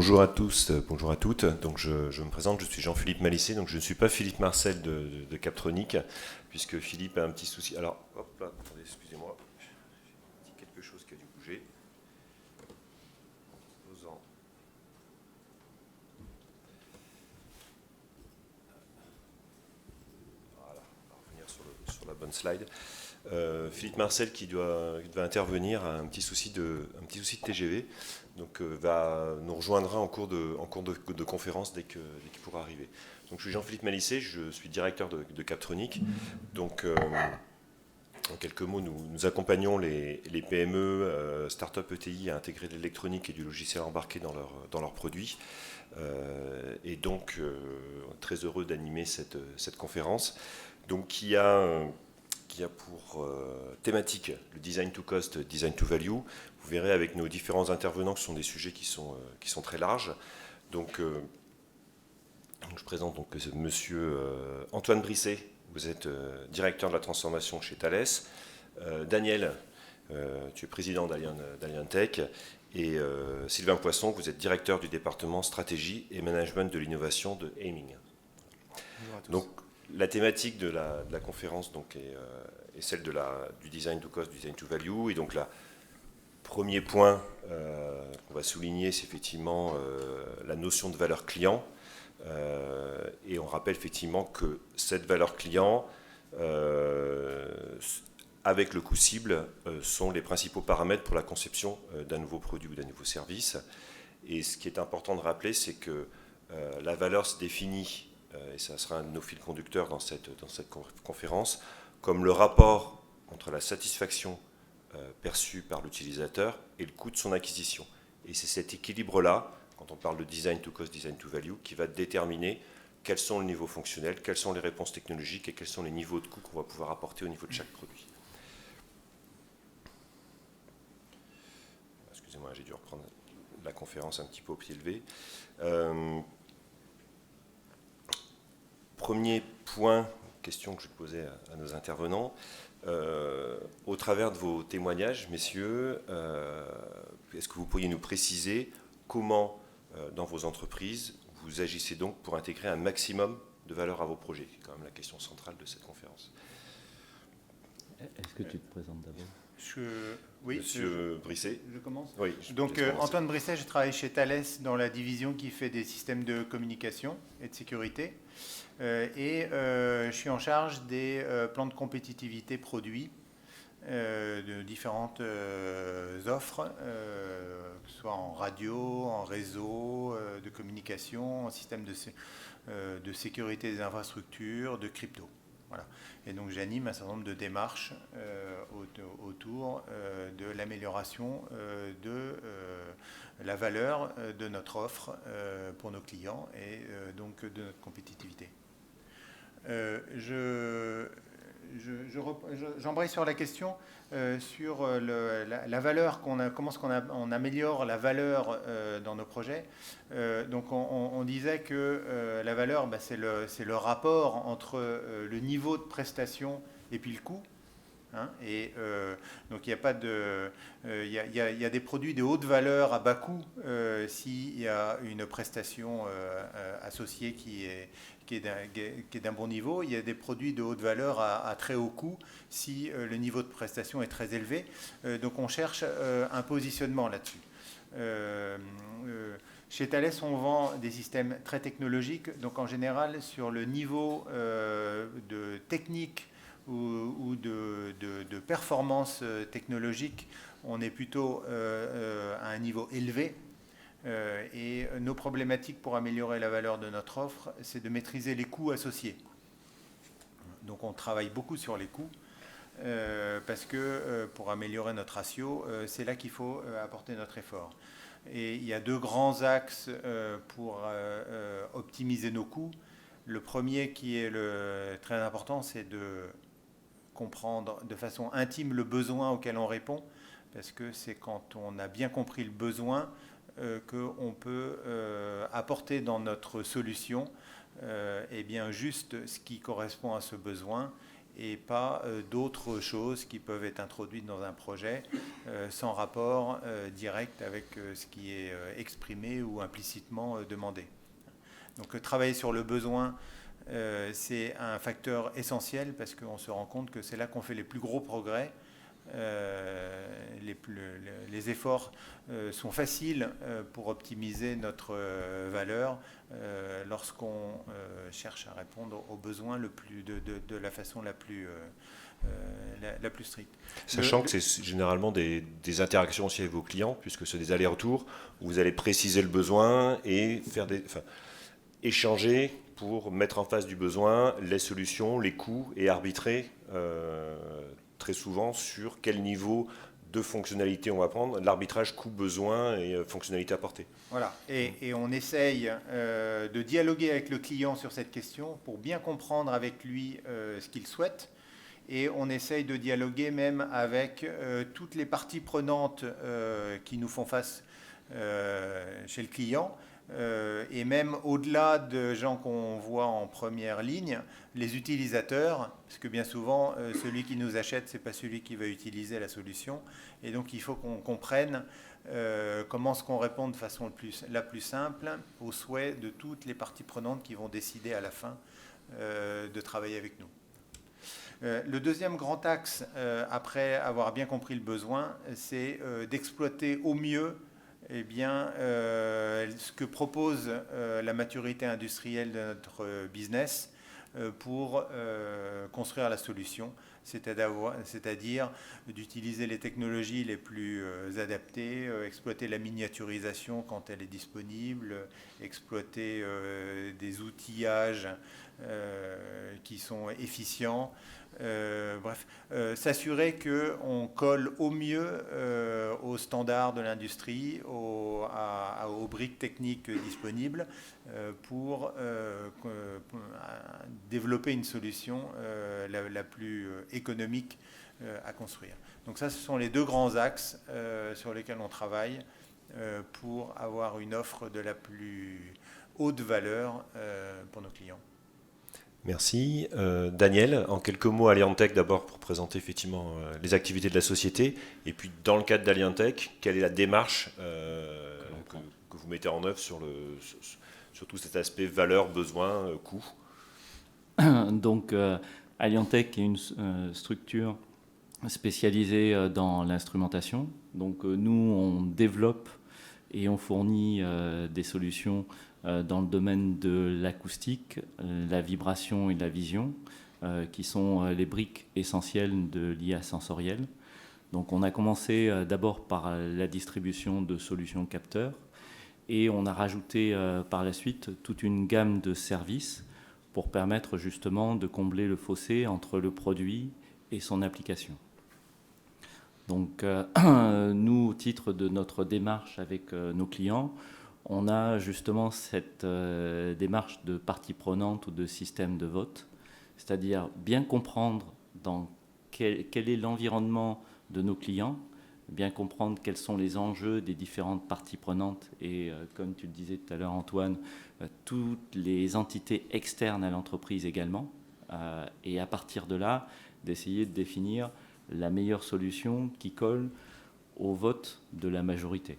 Bonjour à tous, bonjour à toutes. Donc je me présente, je suis Jean-Philippe Malissé, donc je ne suis pas Philippe Marcel de Captronic, puisque Philippe a un petit souci. Alors, hop là, attendez, excusez-moi, j'ai quelque chose qui a dû bouger. Posant. Voilà, on va revenir sur la bonne slide. Philippe Marcel qui va intervenir a un petit souci de TGV, donc va nous rejoindra en cours de conférence dès qu'il pourra arriver. Donc je suis Jean-Philippe Malissé, je suis directeur de Captronic. Donc en quelques mots, nous accompagnons les PME, start-up ETI à intégrer de l'électronique et du logiciel embarqué dans leurs produits. Et donc très heureux d'animer cette conférence, donc qui a pour thématique le design to cost, design to value. Vous verrez avec nos différents intervenants que ce sont des sujets qui sont très larges. Donc, je présente donc monsieur Antoine Brisset, vous êtes directeur de la transformation chez Thales. Daniel, tu es président d'Aliantech. Et Sylvain Poisson, vous êtes directeur du département stratégie et management de l'innovation de Aiming. Donc, la thématique de la conférence donc, est celle du design to cost, du design to value. Et donc, le premier point qu'on va souligner, c'est effectivement la notion de valeur client. Et on rappelle effectivement que cette valeur client, avec le coût cible, sont les principaux paramètres pour la conception d'un nouveau produit ou d'un nouveau service. Et ce qui est important de rappeler, c'est que la valeur se définit, et ça sera un de nos fils conducteurs dans cette conférence, comme le rapport entre la satisfaction perçue par l'utilisateur et le coût de son acquisition. Et c'est cet équilibre-là, quand on parle de design to cost, design to value, qui va déterminer quels sont les niveaux fonctionnels, quelles sont les réponses technologiques et quels sont les niveaux de coût qu'on va pouvoir apporter au niveau de chaque produit. Excusez-moi, j'ai dû reprendre la conférence un petit peu au pied levé. Premier point, question que je posais à nos intervenants. Au travers de vos témoignages, messieurs, est-ce que vous pourriez nous préciser comment, dans vos entreprises, vous agissez donc pour intégrer un maximum de valeur à vos projets? C'est quand même la question centrale de cette conférence. Est-ce que tu te présentes d'abord? Oui, Monsieur Brisset. Je commence. Oui. Donc Antoine Brisset, je travaille chez Thales dans la division qui fait des systèmes de communication et de sécurité. Je suis en charge des plans de compétitivité produits de différentes offres, que ce soit en radio, en réseau, de communication, en système de sécurité des infrastructures, de crypto. Voilà. Et donc j'anime un certain nombre de démarches autour de l'amélioration de la valeur de notre offre pour nos clients et donc de notre compétitivité. J'embraye sur la question sur la valeur comment est-ce qu'on améliore la valeur dans nos projets. Donc on disait que la valeur, c'est le rapport entre le niveau de prestation et puis le coût. Hein, donc il y a des produits de haute valeur à bas coût s'il y a une prestation associée qui est d'un bon niveau. Il y a des produits de haute valeur à très haut coût si le niveau de prestation est très élevé. Donc on cherche un positionnement là-dessus. Chez Thales, on vend des systèmes très technologiques, donc en général sur le niveau de technique ou de performance technologique, on est plutôt à un niveau élevé. Et nos problématiques pour améliorer la valeur de notre offre, c'est de maîtriser les coûts associés. Donc on travaille beaucoup sur les coûts, parce que pour améliorer notre ratio, c'est là qu'il faut apporter notre effort. Et il y a deux grands axes pour optimiser nos coûts. Le premier qui est très important, c'est de comprendre de façon intime le besoin auquel on répond, parce que c'est quand on a bien compris le besoin qu'on peut apporter dans notre solution eh bien juste ce qui correspond à ce besoin et pas d'autres choses qui peuvent être introduites dans un projet sans rapport direct avec ce qui est exprimé ou implicitement demandé. Donc travailler sur le besoin, c'est un facteur essentiel parce qu'on se rend compte que c'est là qu'on fait les plus gros progrès. Les efforts sont faciles pour optimiser notre valeur lorsqu'on cherche à répondre aux besoins de la façon la plus stricte. Sachant que c'est généralement des interactions aussi avec vos clients, puisque c'est des allers-retours où vous allez préciser le besoin et échanger pour mettre en face du besoin les solutions, les coûts et arbitrer très souvent sur quel niveau de fonctionnalité on va prendre, l'arbitrage coût-besoin et fonctionnalité apportée. Voilà, et on essaye de dialoguer avec le client sur cette question pour bien comprendre avec lui ce qu'il souhaite, et on essaye de dialoguer même avec toutes les parties prenantes qui nous font face chez le client, et même au-delà de gens qu'on voit en première ligne, les utilisateurs, parce que bien souvent, celui qui nous achète, ce n'est pas celui qui va utiliser la solution. Et donc, il faut qu'on comprenne comment est-ce qu'on répond de façon la plus simple aux souhaits de toutes les parties prenantes qui vont décider à la fin de travailler avec nous. Le deuxième grand axe, après avoir bien compris le besoin, c'est d'exploiter au mieux ce que propose la maturité industrielle de notre business pour construire la solution, c'est-à-dire d'utiliser les technologies les plus adaptées, exploiter la miniaturisation quand elle est disponible, exploiter des outillages qui sont efficients, s'assurer qu'on colle au mieux aux standards de l'industrie, aux briques techniques disponibles pour développer une solution la plus économique à construire. Donc ça, ce sont les deux grands axes sur lesquels on travaille pour avoir une offre de la plus haute valeur pour nos clients. Merci. Daniel, en quelques mots, Aliantech d'abord pour présenter effectivement les activités de la société, et puis dans le cadre d'Aliantech, quelle est la démarche que vous mettez en œuvre sur tout cet aspect valeur, besoin, coût? Donc Aliantech est une structure spécialisée dans l'instrumentation. Donc nous, on développe et on fournit des solutions dans le domaine de l'acoustique, la vibration et la vision, qui sont les briques essentielles de l'IA sensorielle. Donc on a commencé d'abord par la distribution de solutions capteurs, et on a rajouté par la suite toute une gamme de services pour permettre justement de combler le fossé entre le produit et son application. Donc nous, au titre de notre démarche avec nos clients, on a justement cette démarche de partie prenante ou de système de vote, c'est-à-dire bien comprendre quel est l'environnement de nos clients, bien comprendre quels sont les enjeux des différentes parties prenantes et, comme tu le disais tout à l'heure Antoine, toutes les entités externes à l'entreprise également, et à partir de là, d'essayer de définir la meilleure solution qui colle au vote de la majorité,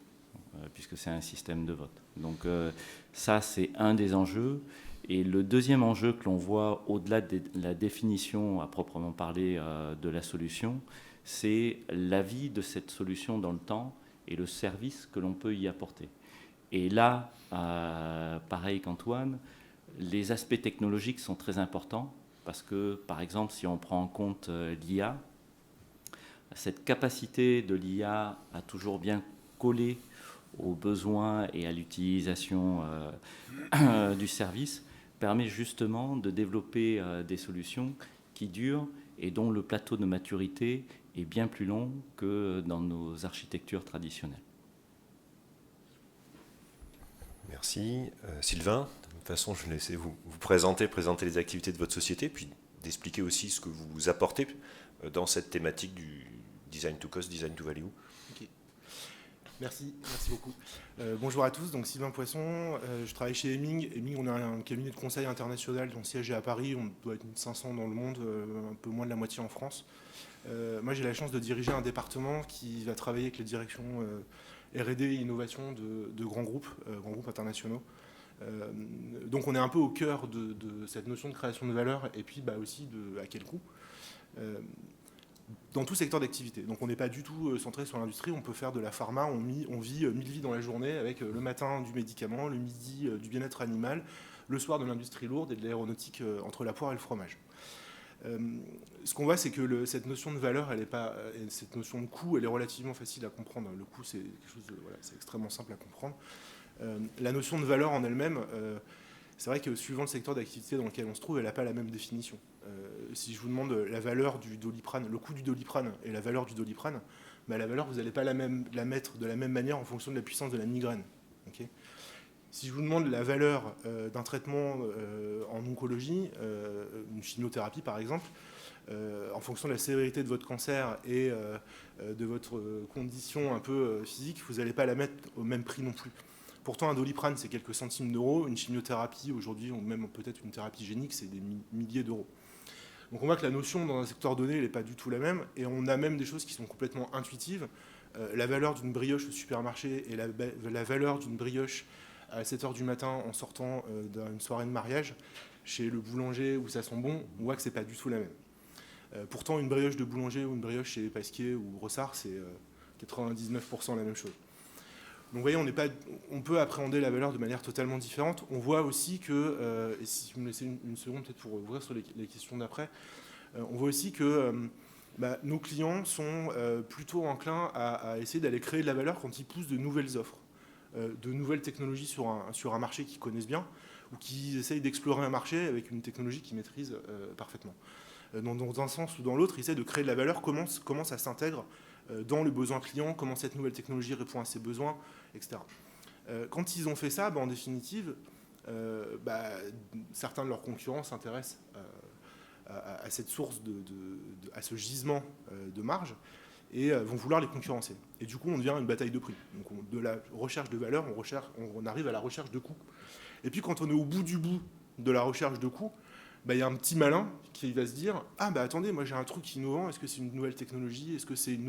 puisque c'est un système de vote. Donc ça, c'est un des enjeux. Et le deuxième enjeu que l'on voit au-delà de la définition à proprement parler de la solution, c'est la vie de cette solution dans le temps et le service que l'on peut y apporter. Et là, pareil qu'Antoine, les aspects technologiques sont très importants parce que, par exemple, si on prend en compte l'IA, cette capacité de l'IA à toujours bien coller aux besoins et à l'utilisation du service permet justement de développer des solutions qui durent et dont le plateau de maturité est bien plus long que dans nos architectures traditionnelles. Merci. Sylvain, de toute façon, je vais laisser vous présenter les activités de votre société, puis d'expliquer aussi ce que vous apportez dans cette thématique du design to cost, design to value. Okay. Merci beaucoup. Bonjour à tous, donc Sylvain Poisson, je travaille chez Hemming. Hemming, on a un cabinet de conseil international dont le siège est à Paris, on doit être 500 dans le monde, un peu moins de la moitié en France. Moi j'ai la chance de diriger un département qui va travailler avec les directions R&D et innovation de grands groupes internationaux. Donc on est un peu au cœur de cette notion de création de valeur et puis aussi à quel coût. Dans tout secteur d'activité. Donc on n'est pas du tout centré sur l'industrie, on peut faire de la pharma, on vit 1000 vies dans la journée avec le matin du médicament, le midi du bien-être animal, le soir de l'industrie lourde et de l'aéronautique entre la poire et le fromage. Ce qu'on voit, c'est que cette notion de valeur, cette notion de coût, elle est relativement facile à comprendre. Le coût, c'est quelque chose c'est extrêmement simple à comprendre. La notion de valeur en elle-même, c'est vrai que suivant le secteur d'activité dans lequel on se trouve, elle n'a pas la même définition. Si je vous demande la valeur du Doliprane, le coût du Doliprane et la valeur du Doliprane, la valeur, vous n'allez pas la mettre de la même manière en fonction de la puissance de la migraine. Okay. Si je vous demande la valeur d'un traitement en oncologie, une chimiothérapie par exemple, en fonction de la sévérité de votre cancer et de votre condition un peu physique, vous n'allez pas la mettre au même prix non plus. Pourtant, un Doliprane, c'est quelques centimes d'euros. Une chimiothérapie, aujourd'hui, ou même peut-être une thérapie génique, c'est des milliers d'euros. Donc on voit que la notion dans un secteur donné, elle n'est pas du tout la même. Et on a même des choses qui sont complètement intuitives. La valeur d'une brioche au supermarché et la valeur d'une brioche à 7 h du matin en sortant d'une soirée de mariage, chez le boulanger où ça sent bon, on voit que ce n'est pas du tout la même. Pourtant, une brioche de boulanger ou une brioche chez Pasquier ou Rossard, c'est 99% la même chose. Donc vous voyez, on peut appréhender la valeur de manière totalement différente. On voit aussi que, et si vous me laissez une seconde peut-être pour ouvrir sur les questions d'après, on voit aussi que nos clients sont plutôt enclins à essayer d'aller créer de la valeur quand ils poussent de nouvelles offres, de nouvelles technologies sur un marché qu'ils connaissent bien, ou qui essayent d'explorer un marché avec une technologie qu'ils maîtrisent parfaitement. Dans un sens ou dans l'autre, ils essaient de créer de la valeur, comment ça s'intègre dans le besoin client, comment cette nouvelle technologie répond à ses besoins, etc. Quand ils ont fait ça, en définitive, certains de leurs concurrents s'intéressent à cette source, à ce gisement de marge, et vont vouloir les concurrencer. Et du coup, on devient une bataille de prix. Donc, de la recherche de valeur, on arrive à la recherche de coûts. Et puis, quand on est au bout du bout de la recherche de coûts, il y a un petit malin qui va se dire « Ah, attendez, moi j'ai un truc innovant, est-ce que c'est une nouvelle technologie? Est-ce que c'est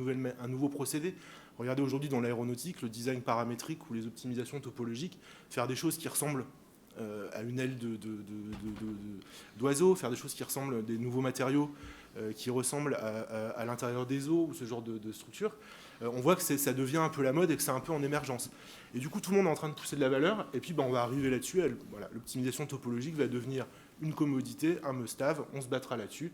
un nouveau procédé ?» Regardez aujourd'hui dans l'aéronautique, le design paramétrique ou les optimisations topologiques, faire des choses qui ressemblent à une aile d'oiseau, faire des choses qui ressemblent à des nouveaux matériaux qui ressemblent à l'intérieur des eaux ou ce genre de structure. On voit que ça devient un peu la mode et que c'est un peu en émergence. Et du coup, tout le monde est en train de pousser de la valeur, et puis on va arriver là-dessus. L'optimisation topologique va devenir une commodité, un must-have, on se battra là-dessus.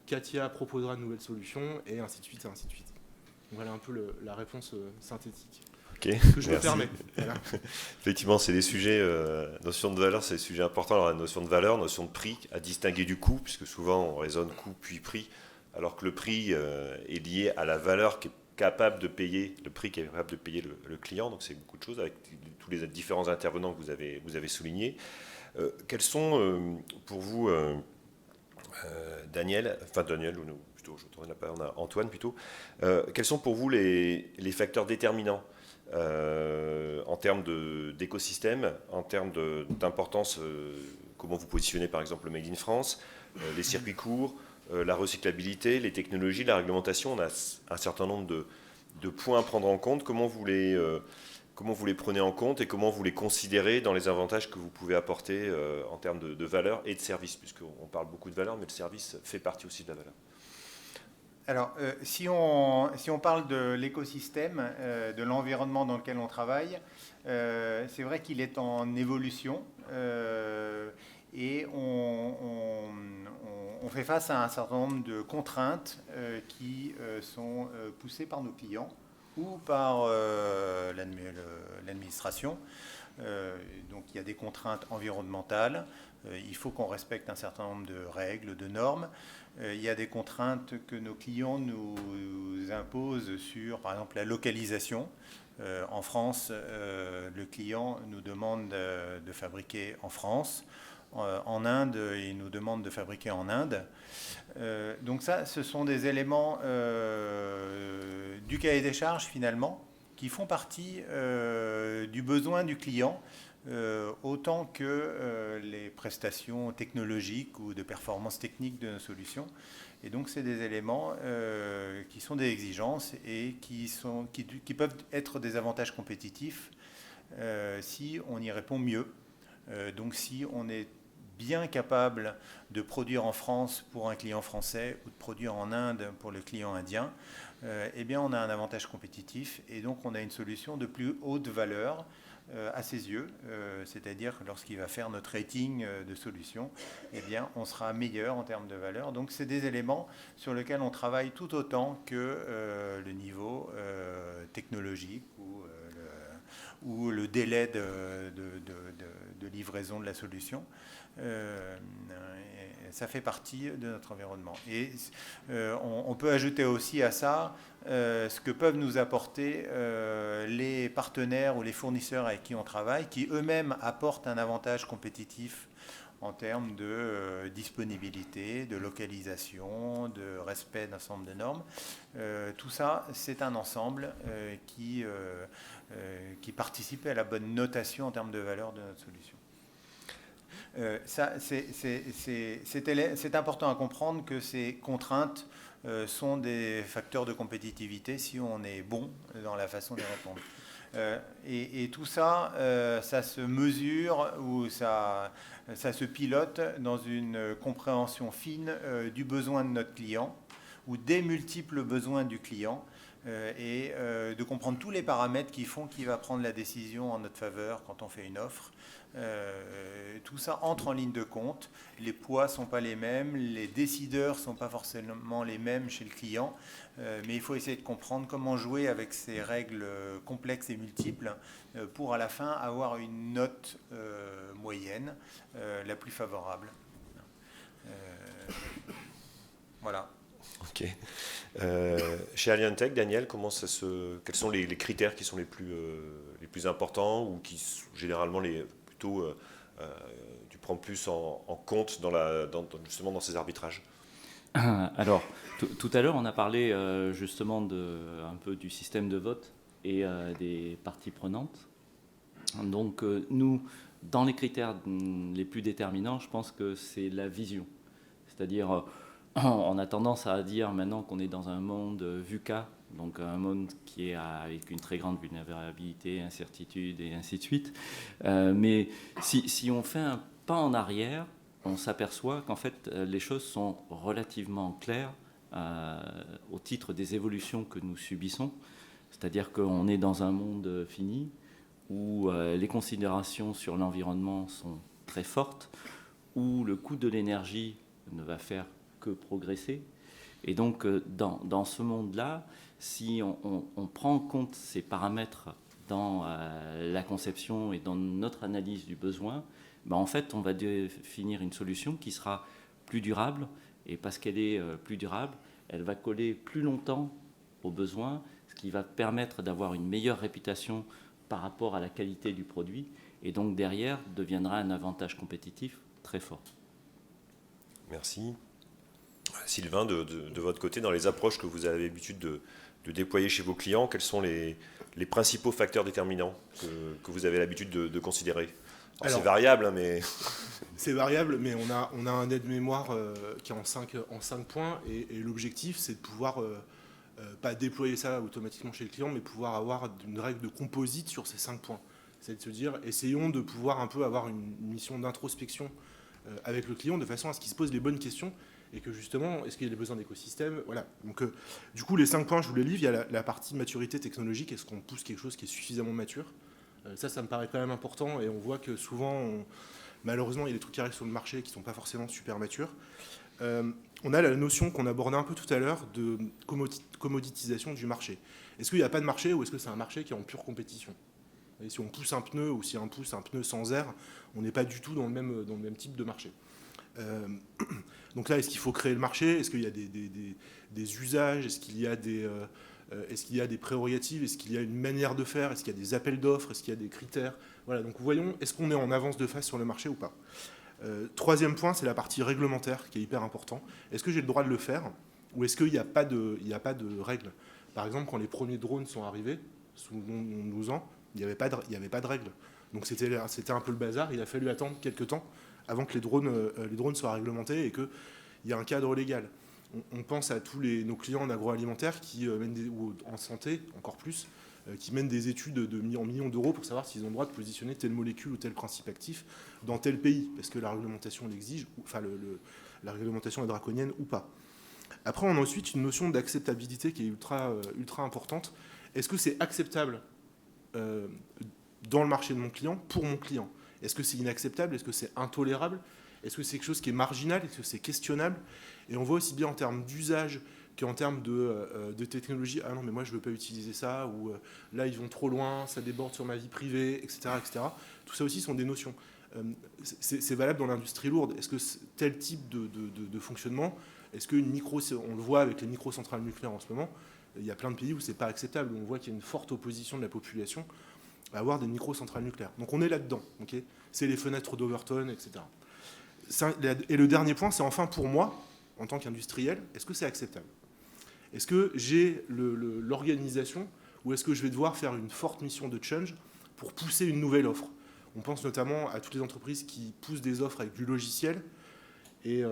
Katia proposera de nouvelles solutions, et ainsi de suite, et ainsi de suite. Donc voilà un peu la réponse synthétique. Okay, que je me permets. Voilà. Effectivement, c'est des sujets, notion de valeur, c'est des sujets importants. Alors la notion de valeur, notion de prix, à distinguer du coût, puisque souvent on raisonne coût puis prix, alors que le prix est lié à la valeur qui est capable de payer, le prix qui est capable de payer le client. Donc c'est beaucoup de choses avec tous les différents intervenants que vous avez soulignés. Quels sont pour vous, Daniel, ou nous, plutôt, je tourne la parole à Antoine plutôt, quels sont pour vous les facteurs déterminants en termes d'écosystème, en termes d'importance, comment vous positionnez par exemple le Made in France, les circuits courts, la recyclabilité, les technologies, la réglementation, on a un certain nombre de points à prendre en compte. Comment vous les prenez en compte et comment vous les considérez dans les avantages que vous pouvez apporter en termes de valeur et de service, puisqu'on parle beaucoup de valeur, mais le service fait partie aussi de la valeur. Alors, si on parle de l'écosystème, de l'environnement dans lequel on travaille, c'est vrai qu'il est en évolution et on fait face à un certain nombre de contraintes qui sont poussées par nos clients ou par l'administration. Donc il y a des contraintes environnementales, il faut qu'on respecte un certain nombre de règles, de normes. Il y a des contraintes que nos clients nous imposent sur, par exemple, la localisation. En France, le client nous demande de fabriquer en France. En Inde, il nous demande de fabriquer en Inde. Donc ça, ce sont des éléments du cahier des charges, finalement, qui font partie du besoin du client, autant que les prestations technologiques ou de performance technique de nos solutions. Et donc, c'est des éléments qui sont des exigences et qui peuvent être des avantages compétitifs si on y répond mieux. Donc, si on est bien capable de produire en France pour un client français ou de produire en Inde pour le client indien, eh bien, on a un avantage compétitif et donc on a une solution de plus haute valeur à ses yeux, c'est-à-dire que lorsqu'il va faire notre rating de solution, eh bien, on sera meilleur en termes de valeur. Donc, c'est des éléments sur lesquels on travaille tout autant que le niveau technologique ou le délai de livraison de la solution. Ça fait partie de notre environnement. Et on peut ajouter aussi à ça ce que peuvent nous apporter les partenaires ou les fournisseurs avec qui on travaille, qui eux-mêmes apportent un avantage compétitif en termes de disponibilité, de localisation, de respect d'un certain nombre de normes. Tout ça, c'est un ensemble qui participe à la bonne notation en termes de valeur de notre solution. C'est important à comprendre que ces contraintes sont des facteurs de compétitivité si on est bon dans la façon d'y répondre. Et tout ça, ça se mesure ou ça se pilote dans une compréhension fine du besoin de notre client ou des multiples besoins du client et de comprendre tous les paramètres qui font qu'il va prendre la décision en notre faveur quand on fait une offre. Tout ça entre en ligne de compte. Les poids ne sont pas les mêmes, les décideurs ne sont pas forcément les mêmes chez le client, mais il faut essayer de comprendre comment jouer avec ces règles complexes et multiples pour à la fin avoir une note moyenne la plus favorable. Voilà. Ok. Chez Aliantech, Daniel, quels sont les critères qui sont les plus importants ou qui généralement tu prends plus en compte justement dans ces arbitrages? Alors, tout à l'heure, on a parlé justement un peu du système de vote et des parties prenantes. Donc, nous, dans les critères les plus déterminants, je pense que c'est la vision. C'est-à-dire, on a tendance à dire maintenant qu'on est dans un monde VUCA, donc un monde qui est avec une très grande vulnérabilité, incertitude et ainsi de suite. Mais si on fait un pas en arrière, on s'aperçoit qu'en fait les choses sont relativement claires au titre des évolutions que nous subissons. C'est-à-dire qu'on est dans un monde fini où les considérations sur l'environnement sont très fortes, où le coût de l'énergie ne va faire que progresser. Et donc, dans ce monde-là, si on prend en compte ces paramètres dans la conception et dans notre analyse du besoin, en fait, on va définir une solution qui sera plus durable. Et parce qu'elle est plus durable, elle va coller plus longtemps aux besoins, ce qui va permettre d'avoir une meilleure réputation par rapport à la qualité du produit. Et donc, derrière, deviendra un avantage compétitif très fort. Merci. Sylvain, de votre côté, dans les approches que vous avez l'habitude de déployer chez vos clients, quels sont les principaux facteurs déterminants que vous avez l'habitude de considérer? Alors, c'est variable, hein, mais... C'est variable, mais on a un aide-mémoire qui est en 5 points, et l'objectif, c'est de pouvoir, pas déployer ça automatiquement chez le client, mais pouvoir avoir une règle de composite sur ces 5 points. C'est de se dire, essayons de pouvoir un peu avoir une mission d'introspection avec le client, de façon à ce qu'il se pose les bonnes questions, et que justement, est-ce qu'il y a des besoins d'écosystème? Voilà. Donc, du coup, les 5 points, je vous les livre. Il y a la partie maturité technologique. Est-ce qu'on pousse quelque chose qui est suffisamment mature? Ça me paraît quand même important. Et on voit que souvent, malheureusement, il y a des trucs qui arrivent sur le marché qui ne sont pas forcément super matures. On a la notion qu'on abordait un peu tout à l'heure de commoditisation du marché. Est-ce qu'il n'y a pas de marché ou est-ce que c'est un marché qui est en pure compétition? Et si on pousse un pneu ou si on pousse un pneu sans air, on n'est pas du tout dans le même type de marché. Donc là, est-ce qu'il faut créer le marché? Est-ce qu'il y a des usages? Est-ce qu'il y a des prérogatives? Est-ce qu'il y a une manière de faire? Est-ce qu'il y a des appels d'offres? Est-ce qu'il y a des critères? Voilà, donc voyons, est-ce qu'on est en avance de phase sur le marché ou pas? Troisième point, c'est la partie réglementaire qui est hyper important. Est-ce que j'ai le droit de le faire ou est-ce qu'il n'y a pas de règles? Par exemple, quand les premiers drones sont arrivés, sous 12 ans, il n'y avait pas de règles. Donc c'était un peu le bazar. Il a fallu attendre quelques temps avant que les drones soient réglementés et qu'il y ait un cadre légal. On pense à tous nos clients en agroalimentaire ou en santé, encore plus, qui mènent des études en millions d'euros pour savoir s'ils ont le droit de positionner telle molécule ou tel principe actif dans tel pays, parce que la réglementation l'exige, enfin la réglementation est draconienne ou pas. Après, on a ensuite une notion d'acceptabilité qui est ultra importante. Est-ce que c'est acceptable dans le marché de mon client, pour mon client? Est-ce que c'est inacceptable? Est-ce que c'est intolérable? Est-ce que c'est quelque chose qui est marginal? Est-ce que c'est questionnable? Et on voit aussi bien en termes d'usage qu'en termes de technologie. Ah non, mais moi, je ne veux pas utiliser ça. Ou là, ils vont trop loin, ça déborde sur ma vie privée, etc. etc. Tout ça aussi sont des notions. C'est valable dans l'industrie lourde. Est-ce que tel type de fonctionnement, est-ce qu'une on le voit avec les microcentrales nucléaires en ce moment, il y a plein de pays où ce n'est pas acceptable, où on voit qu'il y a une forte opposition de la population à avoir des microcentrales nucléaires. Donc on est là-dedans. Okay, c'est les fenêtres d'Overton, etc. Et le dernier point, c'est enfin pour moi, en tant qu'industriel, est-ce que c'est acceptable? Est-ce que j'ai l'organisation ou est-ce que je vais devoir faire une forte mission de change pour pousser une nouvelle offre? On pense notamment à toutes les entreprises qui poussent des offres avec du logiciel. Et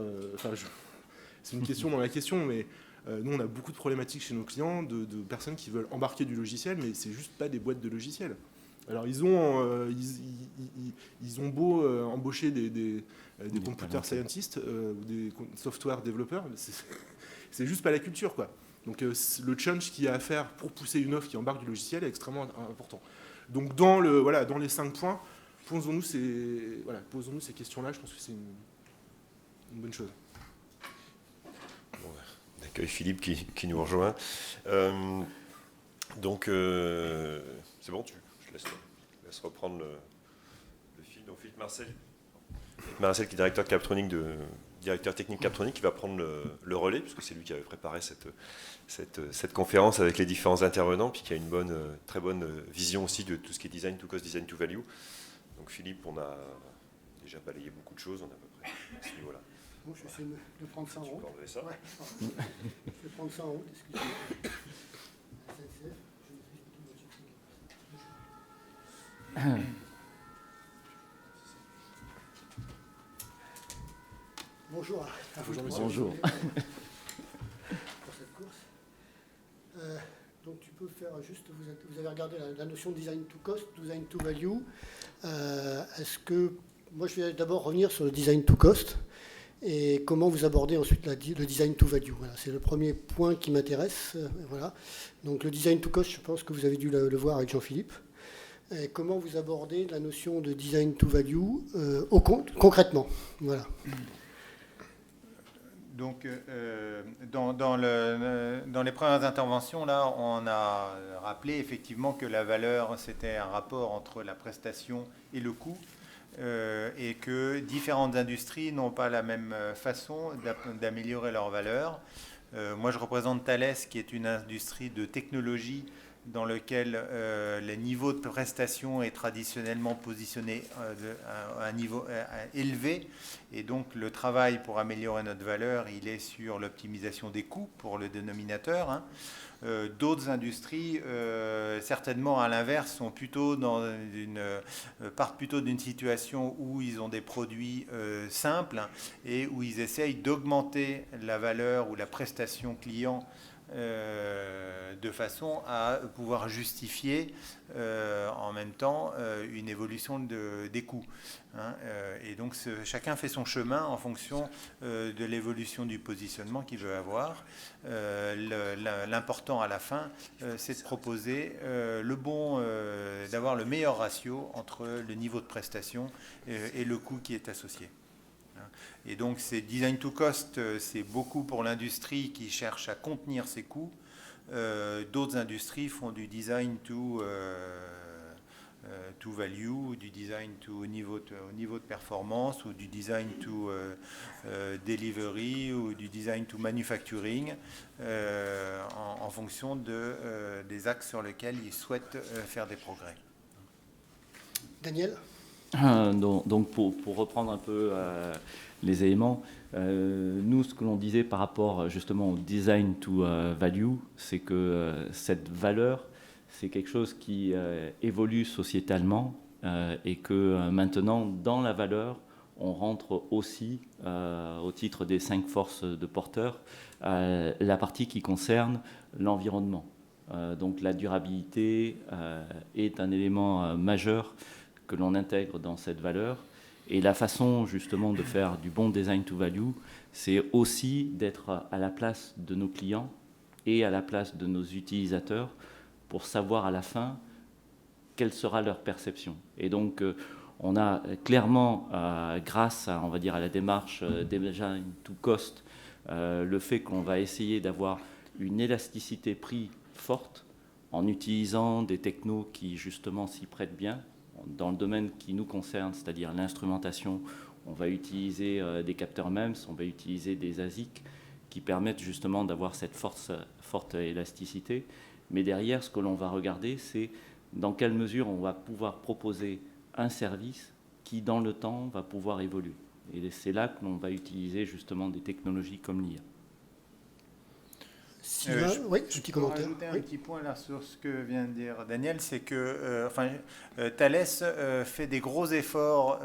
c'est une question dans la question, mais nous, on a beaucoup de problématiques chez nos clients de personnes qui veulent embarquer du logiciel, mais c'est juste pas des boîtes de logiciels. Alors, ils ont beau embaucher des computer scientists ou des software développeurs, mais c'est juste pas la culture, quoi. Donc, le change qu'il y a à faire pour pousser une offre qui embarque du logiciel est extrêmement important. Donc, dans les 5 points, posons-nous ces questions-là. Je pense que c'est une bonne chose. On accueille Philippe qui nous rejoint. Donc, c'est bon, je laisse reprendre le fil. Donc, Philippe Marcel qui est directeur technique Captronic, qui va prendre le relais, puisque c'est lui qui avait préparé cette conférence avec les différents intervenants, puis qui a une très bonne vision aussi de tout ce qui est design to cost, design to value. Donc, Philippe, on a déjà balayé beaucoup de choses, on a à peu près à ce niveau-là. Bon, je vais essayer de prendre ça en haut. Ça. Ouais. Je vais prendre ça en haut, excusez-moi. Bonjour à vous. Bonjour. Pour cette course. Donc tu peux faire juste, vous avez regardé la notion de design to cost, design to value. Moi je vais d'abord revenir sur le design to cost et comment vous abordez ensuite le design to value. Voilà, c'est le premier point qui m'intéresse. Voilà. Donc le design to cost, je pense que vous avez dû le voir avec Jean-Philippe. Et comment vous abordez la notion de design to value concrètement. Voilà. Donc, dans les premières interventions, là, on a rappelé effectivement que la valeur, c'était un rapport entre la prestation et le coût, et que différentes industries n'ont pas la même façon d'améliorer leur valeur. Moi, je représente Thales, qui est une industrie de technologie dans lequel le niveau de prestation est traditionnellement positionné à un niveau élevé. Et donc, le travail pour améliorer notre valeur, il est sur l'optimisation des coûts pour le dénominateur. Hein. D'autres industries, certainement à l'inverse, partent plutôt d'une situation où ils ont des produits simples et où ils essayent d'augmenter la valeur ou la prestation client de façon à pouvoir justifier en même temps une évolution des coûts. Hein, et donc chacun fait son chemin en fonction de l'évolution du positionnement qu'il veut avoir. L'important à la fin, c'est de proposer d'avoir le meilleur ratio entre le niveau de prestation et le coût qui est associé. Et donc, ces design to cost, c'est beaucoup pour l'industrie qui cherche à contenir ses coûts. D'autres industries font du design to value, du design au niveau de performance, ou du design to delivery, ou du design to manufacturing, en fonction des axes sur lesquels ils souhaitent faire des progrès. Daniel ? Donc pour reprendre un peu les éléments, nous, ce que l'on disait par rapport justement au design to value, c'est que cette valeur, c'est quelque chose qui évolue sociétalement et que maintenant, dans la valeur, on rentre aussi, au titre des 5 forces de porteurs, la partie qui concerne l'environnement. Donc la durabilité est un élément majeur que l'on intègre dans cette valeur. Et la façon justement de faire du bon design to value, c'est aussi d'être à la place de nos clients et à la place de nos utilisateurs pour savoir à la fin quelle sera leur perception. Et donc on a clairement, grâce à, on va dire, à la démarche design to cost, le fait qu'on va essayer d'avoir une élasticité prix forte en utilisant des technos qui justement s'y prêtent bien. Dans le domaine qui nous concerne, c'est-à-dire l'instrumentation, on va utiliser des capteurs MEMS, on va utiliser des ASIC qui permettent justement d'avoir cette forte élasticité. Mais derrière, ce que l'on va regarder, c'est dans quelle mesure on va pouvoir proposer un service qui, dans le temps, va pouvoir évoluer. Et c'est là que l'on va utiliser justement des technologies comme l'IA. Oui, petit commentaire. Rajouter un petit point là sur ce que vient de dire Daniel, c'est que Thales fait des gros efforts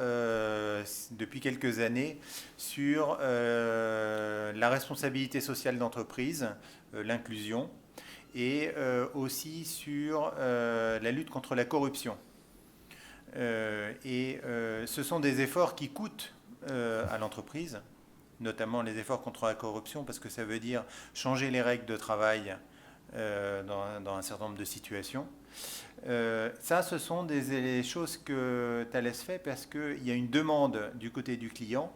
depuis quelques années sur la responsabilité sociale d'entreprise, l'inclusion, et aussi sur la lutte contre la corruption. Ce sont des efforts qui coûtent à l'entreprise, notamment les efforts contre la corruption, parce que ça veut dire changer les règles de travail dans un certain nombre de situations. Ça, ce sont des choses que Thales fait parce qu'il y a une demande du côté du client,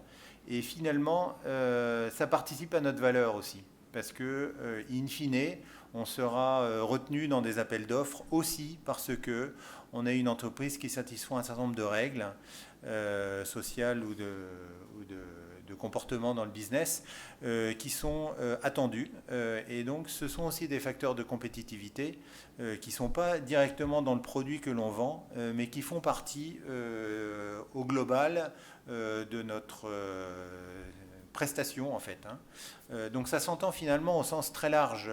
et finalement, ça participe à notre valeur aussi, parce que, in fine, on sera retenu dans des appels d'offres aussi parce que on a une entreprise qui satisfait un certain nombre de règles sociales ou de comportements dans le business qui sont attendus. Et donc, ce sont aussi des facteurs de compétitivité qui ne sont pas directement dans le produit que l'on vend, mais qui font partie au global de notre prestation, en fait. Donc, ça s'entend finalement au sens très large,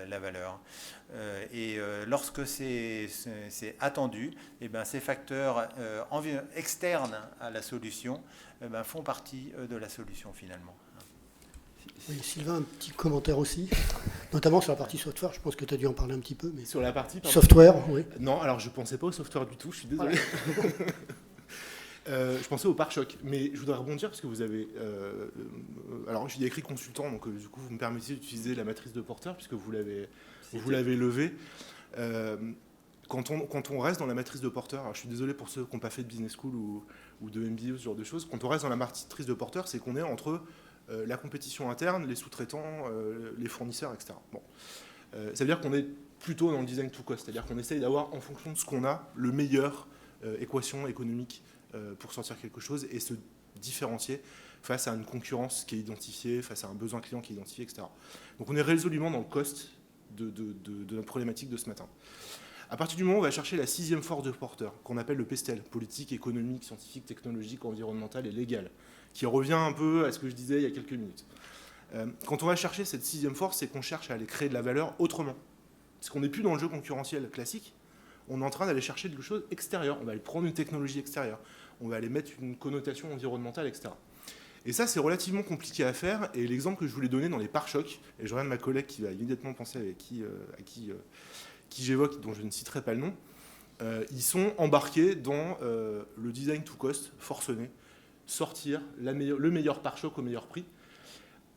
la valeur. Lorsque c'est attendu, eh ben, ces facteurs externes à la solution font partie de la solution finalement. Oui, Sylvain, un petit commentaire aussi, notamment sur la partie software. Je pense que tu as dû en parler un petit peu. Mais... Sur la partie software, oui. Non, alors je ne pensais pas au software du tout, je suis désolé. Voilà. Je pensais au pare-choc, mais je voudrais rebondir parce que vous avez... alors, j'ai écrit consultant, donc du coup, vous me permettez d'utiliser la matrice de Porter puisque vous l'avez levée. Quand on reste dans la matrice de Porter, alors je suis désolé pour ceux qui n'ont pas fait de business school ou de MBA ou ce genre de choses, quand on reste dans la matrice de Porter, c'est qu'on est entre la compétition interne, les sous-traitants, les fournisseurs, etc. Bon. Ça veut dire qu'on est plutôt dans le design to cost, c'est-à-dire qu'on essaye d'avoir, en fonction de ce qu'on a, le meilleur équation économique pour sortir quelque chose et se différencier face à une concurrence qui est identifiée, face à un besoin client qui est identifié, etc. Donc on est résolument dans le cost de notre problématique de ce matin. À partir du moment où on va chercher la 6e force de Porter, qu'on appelle le PESTEL, politique, économique, scientifique, technologique, environnementale et légale, qui revient un peu à ce que je disais il y a quelques minutes. Quand on va chercher cette 6e force, c'est qu'on cherche à aller créer de la valeur autrement. Parce qu'on n'est plus dans le jeu concurrentiel classique, on est en train d'aller chercher quelque chose extérieur. On va aller prendre une technologie extérieure, on va aller mettre une connotation environnementale, etc. Et ça, c'est relativement compliqué à faire. Et l'exemple que je voulais donner dans les pare-chocs, et je regarde ma collègue qui va immédiatement penser à qui j'évoque, dont je ne citerai pas le nom, ils sont embarqués dans le design to cost forcené, sortir le meilleur pare-choc au meilleur prix,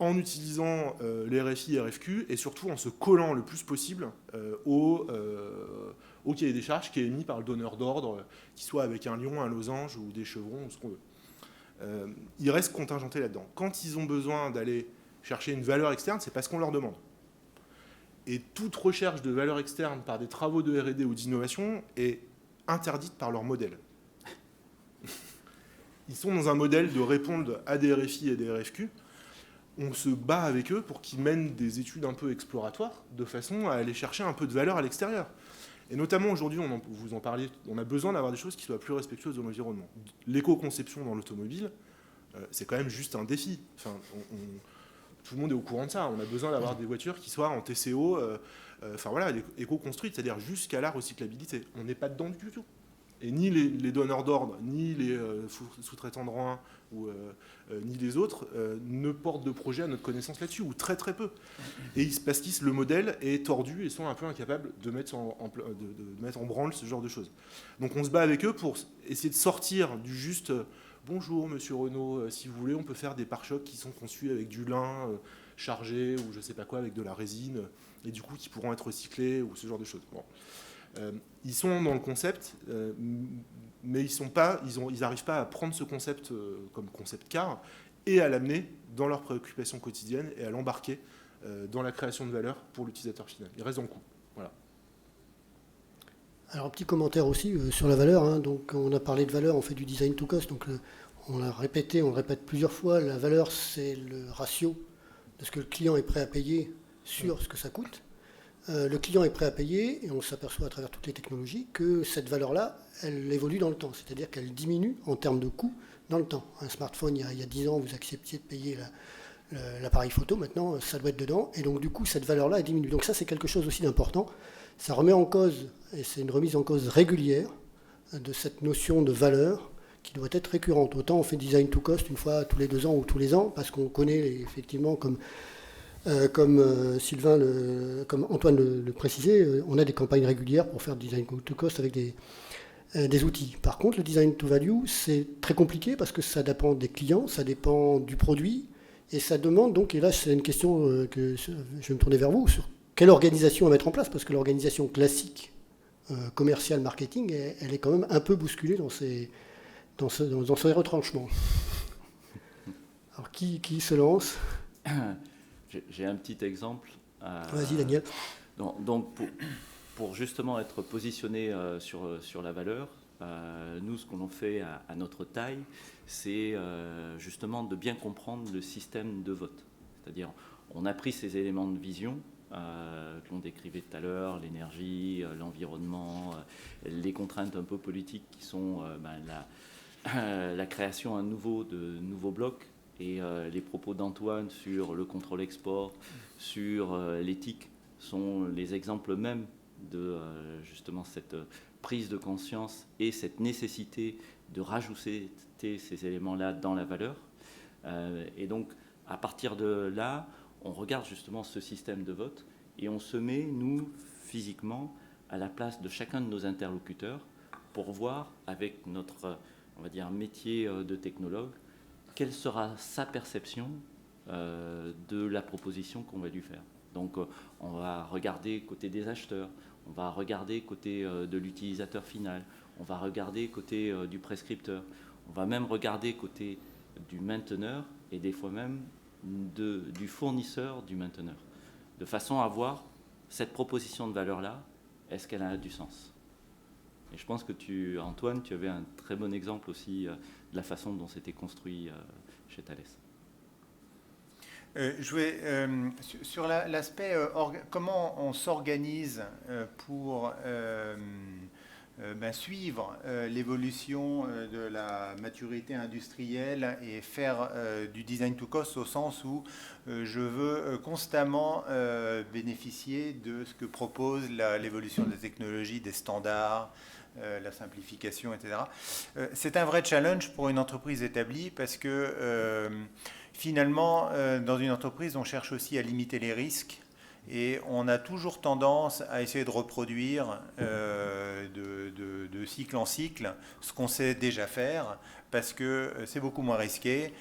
en utilisant les RFI et RFQ, et surtout en se collant le plus possible au cahier des charges qui est émis par le donneur d'ordre, qu'il soit avec un lion, un losange ou des chevrons, ou ce qu'on veut. Ils restent contingentés là-dedans. Quand ils ont besoin d'aller chercher une valeur externe, c'est parce qu'on leur demande. Et toute recherche de valeur externe par des travaux de R&D ou d'innovation est interdite par leur modèle. Ils sont dans un modèle de répondre à des RFI et des RFQ. On se bat avec eux pour qu'ils mènent des études un peu exploratoires, de façon à aller chercher un peu de valeur à l'extérieur. Et notamment aujourd'hui, vous en parliez, on a besoin d'avoir des choses qui soient plus respectueuses de l'environnement. L'éco-conception dans l'automobile, c'est quand même juste un défi. Enfin, tout le monde est au courant de ça. On a besoin d'avoir des voitures qui soient en TCO enfin voilà, éco-construite, c'est-à-dire jusqu'à la recyclabilité. On n'est pas dedans du tout. Et ni les donneurs d'ordre, ni les sous-traitants de rang 1, ni les autres ne portent de projet à notre connaissance là-dessus, ou très très peu. Et parce que le modèle est tordu et sont un peu incapables de mettre de mettre en branle ce genre de choses. Donc on se bat avec eux pour essayer de sortir du juste bonjour monsieur Renault, si vous voulez on peut faire des pare-chocs qui sont conçus avec du lin chargé ou je sais pas quoi avec de la résine et du coup qui pourront être recyclés ou ce genre de choses. Bon. Ils sont dans le concept, mais ils n'arrivent pas à prendre ce concept comme concept car et à l'amener dans leurs préoccupations quotidiennes et à l'embarquer dans la création de valeur pour l'utilisateur final. Ils restent dans le coup. Voilà. Alors un petit commentaire aussi sur la valeur. Hein. Donc on a parlé de valeur, on fait du design to cost. Donc on le répète plusieurs fois. La valeur, c'est le ratio de ce que le client est prêt à payer sur ce que ça coûte. Le client est prêt à payer, et on s'aperçoit à travers toutes les technologies que cette valeur-là, elle évolue dans le temps, c'est-à-dire qu'elle diminue en termes de coût dans le temps. Un smartphone, il y a 10 ans, vous acceptiez de payer l'appareil photo, maintenant ça doit être dedans, et donc du coup cette valeur-là elle diminue. Donc ça c'est quelque chose aussi d'important, ça remet en cause, et c'est une remise en cause régulière de cette notion de valeur qui doit être récurrente. Autant on fait design to cost une fois tous les 2 ans ou tous les ans, parce qu'on connaît effectivement comme Sylvain, comme Antoine le précisait, on a des campagnes régulières pour faire du design to cost avec des outils. Par contre, le design to value, c'est très compliqué parce que ça dépend des clients, ça dépend du produit, et ça demande donc, et là c'est une question que je vais me tourner vers vous, sur quelle organisation à mettre en place, parce que l'organisation classique commerciale marketing, elle est quand même un peu bousculée dans ses retranchements. Alors qui se lance ? J'ai un petit exemple. Vas-y, Daniel. Donc pour justement être positionné sur la valeur, nous, ce qu'on fait à notre taille, c'est justement de bien comprendre le système de vote. C'est-à-dire, on a pris ces éléments de vision qu'on décrivait tout à l'heure, l'énergie, l'environnement, les contraintes un peu politiques qui sont la création de nouveaux blocs, et les propos d'Antoine sur le contrôle export, sur l'éthique, sont les exemples mêmes de justement cette prise de conscience et cette nécessité de rajouter ces éléments-là dans la valeur. Et donc, à partir de là, on regarde justement ce système de vote et on se met, nous, physiquement, à la place de chacun de nos interlocuteurs pour voir, avec notre, on va dire, métier de technologue, quelle sera sa perception de la proposition qu'on va lui faire. Donc on va regarder côté des acheteurs, on va regarder côté de l'utilisateur final, on va regarder côté du prescripteur, on va même regarder côté du mainteneur et des fois même du fournisseur du mainteneur, de façon à voir cette proposition de valeur-là, est-ce qu'elle a du sens ? Et je pense que Antoine, tu avais un très bon exemple aussi de la façon dont c'était construit chez Thales. Je vais sur l'aspect comment on s'organise pour suivre l'évolution de la maturité industrielle et faire du design to cost au sens où je veux constamment bénéficier de ce que propose l'évolution des technologies, des standards, la simplification, etc. C'est un vrai challenge pour une entreprise établie parce que finalement, dans une entreprise, on cherche aussi à limiter les risques et on a toujours tendance à essayer de reproduire de cycle en cycle ce qu'on sait déjà faire parce que c'est beaucoup moins risqué.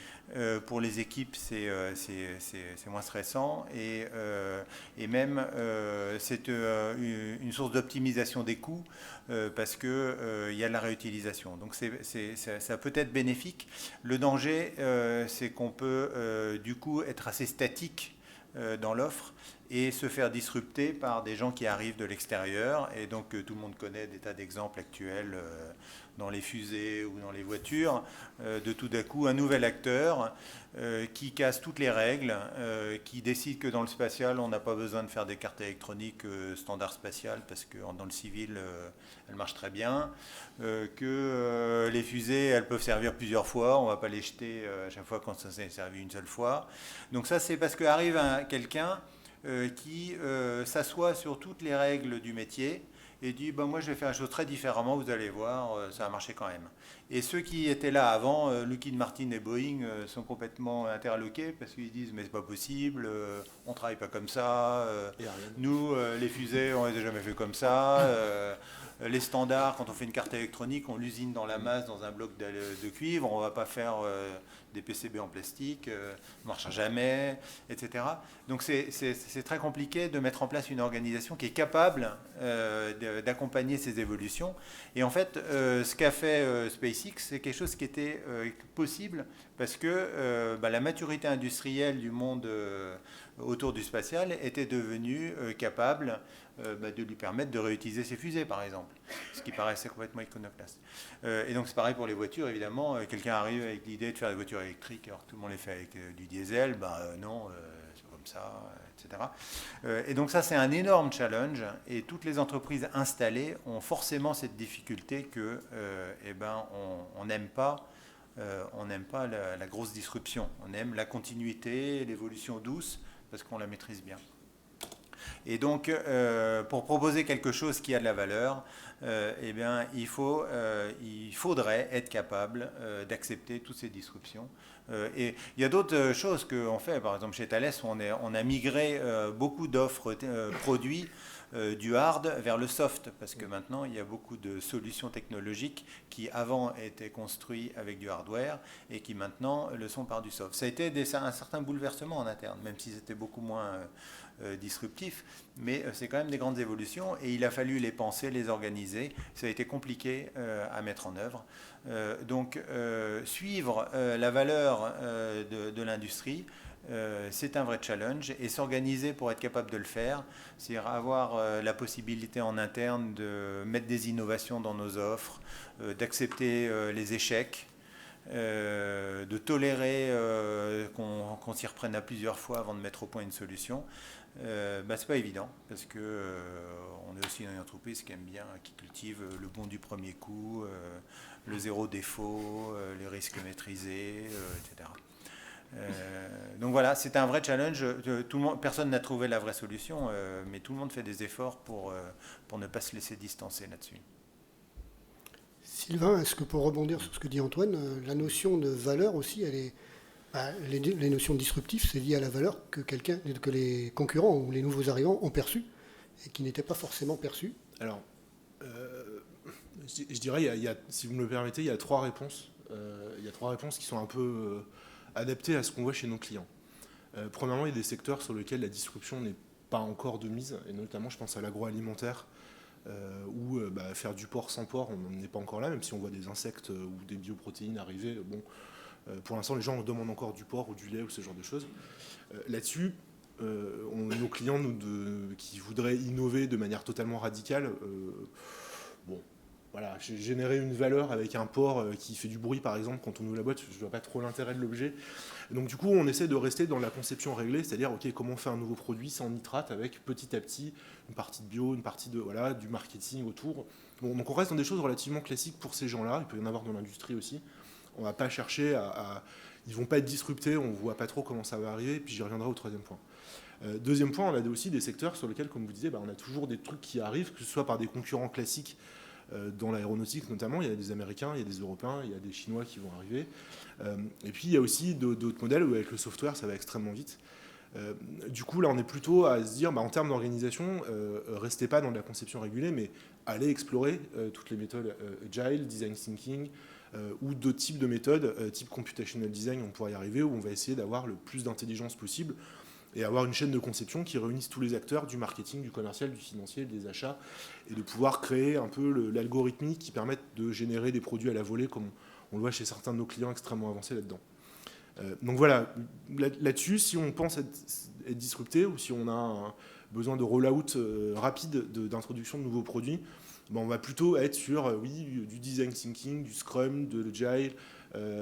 Pour les équipes, c'est moins stressant et même c'est une source d'optimisation des coûts parce qu'il y a de la réutilisation. Donc ça peut être bénéfique. Le danger, c'est qu'on peut du coup être assez statique dans l'offre et se faire disrupter par des gens qui arrivent de l'extérieur. Et donc tout le monde connaît des tas d'exemples actuels dans les fusées ou dans les voitures, de tout d'un coup un nouvel acteur qui casse toutes les règles, qui décide que dans le spatial, on n'a pas besoin de faire des cartes électroniques standard spatial parce que dans le civil, elles marchent très bien, que les fusées, elles peuvent servir plusieurs fois, on ne va pas les jeter à chaque fois quand ça s'est servi une seule fois. Donc ça, c'est parce qu'arrive quelqu'un qui s'assoit sur toutes les règles du métier et dit moi je vais faire les choses très différemment, vous allez voir, ça va marcher quand même. Et ceux qui étaient là avant, Lockheed Martin et Boeing, sont complètement interloqués parce qu'ils disent mais c'est pas possible, on travaille pas comme ça, nous les fusées on les a jamais fait comme ça, les standards quand on fait une carte électronique on l'usine dans la masse dans un bloc de cuivre, on va pas faire des PCB en plastique, ne marchera jamais, etc. Donc c'est très compliqué de mettre en place une organisation qui est capable d'accompagner ces évolutions. Et en fait, ce qu'a fait SpaceX, c'est quelque chose qui était possible parce que la maturité industrielle du monde autour du spatial était devenue capable de lui permettre de réutiliser ses fusées, par exemple, ce qui paraissait complètement iconoclaste. Et donc c'est pareil pour les voitures, évidemment. Quelqu'un arrive avec l'idée de faire des voitures électriques, alors que tout le monde les fait avec du diesel, non, c'est comme ça, etc. Et donc ça, c'est un énorme challenge, et toutes les entreprises installées ont forcément cette difficulté que, on n'aime pas. On n'aime pas la grosse disruption, on aime la continuité, l'évolution douce, parce qu'on la maîtrise bien. Et donc, pour proposer quelque chose qui a de la valeur, il faudrait être capable d'accepter toutes ces disruptions. Et il y a d'autres choses qu'on fait. Par exemple, chez Thales, on a migré beaucoup d'offres produits du hard vers le soft, parce que maintenant, il y a beaucoup de solutions technologiques qui, avant, étaient construites avec du hardware et qui, maintenant, le sont par du soft. Ça a été un certain bouleversement en interne, même si c'était beaucoup moins disruptif, mais c'est quand même des grandes évolutions et il a fallu les penser, les organiser. Ça a été compliqué à mettre en œuvre. Donc, suivre la valeur de l'industrie, c'est un vrai challenge, et s'organiser pour être capable de le faire, c'est-à-dire avoir la possibilité en interne de mettre des innovations dans nos offres, d'accepter les échecs, de tolérer qu'on s'y reprenne à plusieurs fois avant de mettre au point une solution. C'est pas évident, parce que on est aussi dans une entreprise qui aime bien, qui cultive le bon du premier coup, le zéro défaut, les risques maîtrisés, etc. Donc voilà, c'est un vrai challenge. Personne n'a trouvé la vraie solution, mais tout le monde fait des efforts pour ne pas se laisser distancer là-dessus. Sylvain, est-ce que pour rebondir sur ce que dit Antoine, la notion de valeur aussi, elle est, les notions disruptives, c'est lié à la valeur que les concurrents ou les nouveaux arrivants ont perçue et qui n'étaient pas forcément perçus. Alors, je dirais, si vous me le permettez, il y a trois réponses. Il y a trois réponses qui sont un peu adaptées à ce qu'on voit chez nos clients. Premièrement, il y a des secteurs sur lesquels la disruption n'est pas encore de mise, et notamment, je pense à l'agroalimentaire, où faire du porc sans porc, on n'est pas encore là, même si on voit des insectes ou des bioprotéines arriver. Bon, pour l'instant, les gens demandent encore du porc ou du lait ou ce genre de choses. Là-dessus, nos clients qui voudraient innover de manière totalement radicale, voilà, générer une valeur avec un porc qui fait du bruit, par exemple, quand on ouvre la boîte, je ne vois pas trop l'intérêt de l'objet. Donc du coup, on essaie de rester dans la conception réglée, c'est-à-dire, comment on fait un nouveau produit sans nitrate, avec petit à petit une partie de bio, une partie du marketing autour. Bon, donc on reste dans des choses relativement classiques pour ces gens-là, il peut y en avoir dans l'industrie aussi. On ne va pas chercher ils ne vont pas être disruptés, on ne voit pas trop comment ça va arriver, puis j'y reviendrai au troisième point. Deuxième point, on a aussi des secteurs sur lesquels, comme vous disiez, on a toujours des trucs qui arrivent, que ce soit par des concurrents classiques, dans l'aéronautique notamment, il y a des Américains, il y a des Européens, il y a des Chinois qui vont arriver. Et puis il y a aussi d'autres modèles où avec le software ça va extrêmement vite. Du coup là on est plutôt à se dire en termes d'organisation, restez pas dans de la conception régulée, mais allez explorer toutes les méthodes Agile, Design Thinking, ou d'autres types de méthodes, type Computational Design, on pourra y arriver, où on va essayer d'avoir le plus d'intelligence possible et avoir une chaîne de conception qui réunisse tous les acteurs du marketing, du commercial, du financier, des achats, et de pouvoir créer un peu l'algorithmique qui permette de générer des produits à la volée, comme on le voit chez certains de nos clients extrêmement avancés là-dedans. Donc voilà, là-dessus, si on pense être disrupté, ou si on a besoin de roll-out rapide d'introduction de nouveaux produits, on va plutôt être sur du design thinking, du scrum, de l'agile,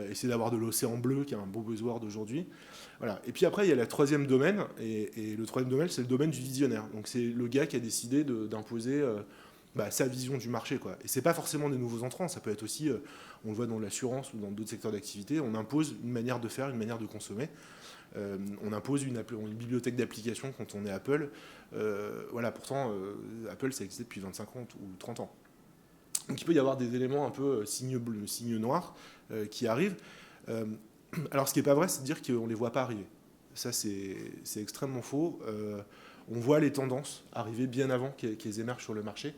essayer d'avoir de l'océan bleu, qui est un beau buzzword aujourd'hui. Voilà. Et puis après, il y a le troisième domaine, et le troisième domaine, c'est le domaine du visionnaire. Donc c'est le gars qui a décidé d'imposer sa vision du marché, quoi. Et c'est pas forcément des nouveaux entrants, ça peut être aussi, on le voit dans l'assurance ou dans d'autres secteurs d'activité, on impose une manière de faire, une manière de consommer. On impose une bibliothèque d'applications quand on est Apple. Voilà, pourtant, Apple, ça existe depuis 25 ans ou 30 ans. Donc il peut y avoir des éléments un peu signe bleu, signe noir qui arrivent. Alors ce qui n'est pas vrai, c'est de dire qu'on ne les voit pas arriver. Ça, c'est extrêmement faux. On voit les tendances arriver bien avant qu'elles émergent sur le marché.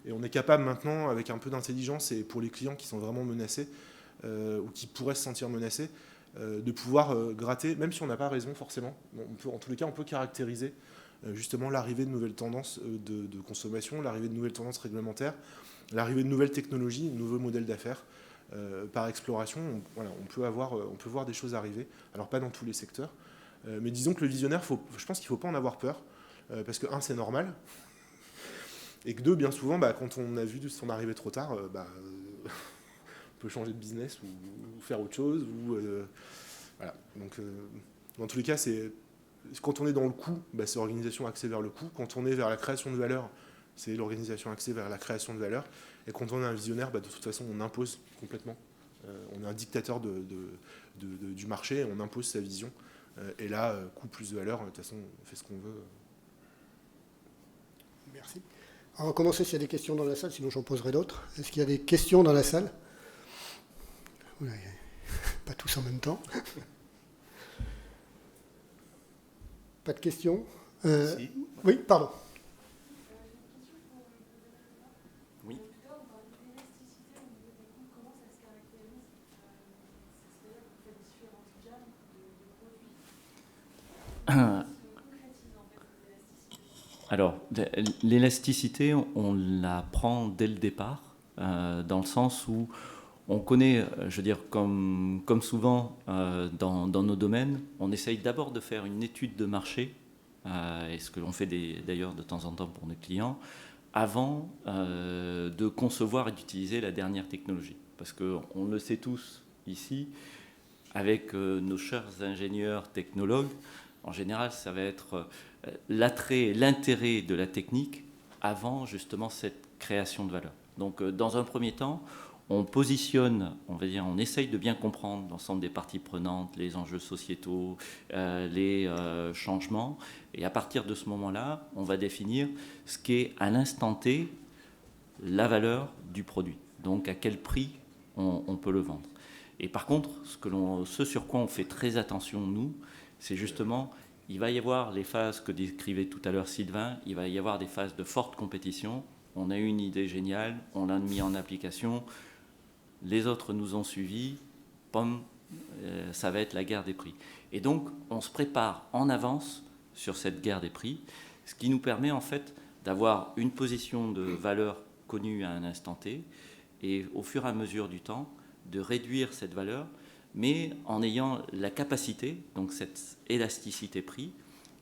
Et on est capable maintenant, avec un peu d'intelligence, et pour les clients qui sont vraiment menacés, ou qui pourraient se sentir menacés, de pouvoir gratter, même si on n'a pas raison forcément. En tous les cas, on peut caractériser justement l'arrivée de nouvelles tendances de consommation, l'arrivée de nouvelles tendances réglementaires, l'arrivée de nouvelles technologies, de nouveaux modèles d'affaires. Par exploration, on peut voir des choses arriver. Alors pas dans tous les secteurs, mais disons que le visionnaire, je pense qu'il ne faut pas en avoir peur, parce que c'est normal, et que bien souvent, quand on a vu son arrivée trop tard, on peut changer de business ou faire autre chose. Voilà. Donc, dans tous les cas, quand on est dans le coût, c'est l'organisation axée vers le coût. Quand on est vers la création de valeur, c'est l'organisation axée vers la création de valeur. Et quand on est un visionnaire, de toute façon, on impose complètement. On est un dictateur du marché, on impose sa vision. Et là, coût plus valeur, de toute façon, on fait ce qu'on veut. Merci. On va commencer s'il y a des questions dans la salle, sinon j'en poserai d'autres. Est-ce qu'il y a des questions dans la salle? Pas tous en même temps. Pas de questions? Si. Oui, pardon. Oui. Alors, l'élasticité, on la prend dès le départ, dans le sens où on connaît, je veux dire, comme souvent dans nos domaines, on essaye d'abord de faire une étude de marché, et ce que l'on fait d'ailleurs de temps en temps pour nos clients, avant de concevoir et d'utiliser la dernière technologie. Parce qu'on le sait tous ici, avec nos chers ingénieurs technologues, en général, ça va être l'attrait et l'intérêt de la technique avant justement cette création de valeur. Donc, dans un premier temps, on positionne, on va dire, on essaye de bien comprendre l'ensemble des parties prenantes, les enjeux sociétaux, les changements, et à partir de ce moment-là, on va définir ce qu'est à l'instant T la valeur du produit. Donc, à quel prix on peut le vendre. Et par contre, ce sur quoi on fait très attention, nous, c'est justement, il va y avoir les phases que décrivait tout à l'heure Sylvain, il va y avoir des phases de forte compétition. On a eu une idée géniale, on l'a mis en application, les autres nous ont suivis, ça va être la guerre des prix. Et donc, on se prépare en avance sur cette guerre des prix, ce qui nous permet en fait d'avoir une position de valeur connue à un instant T, et au fur et à mesure du temps, de réduire cette valeur, mais en ayant la capacité, donc cette élasticité prix,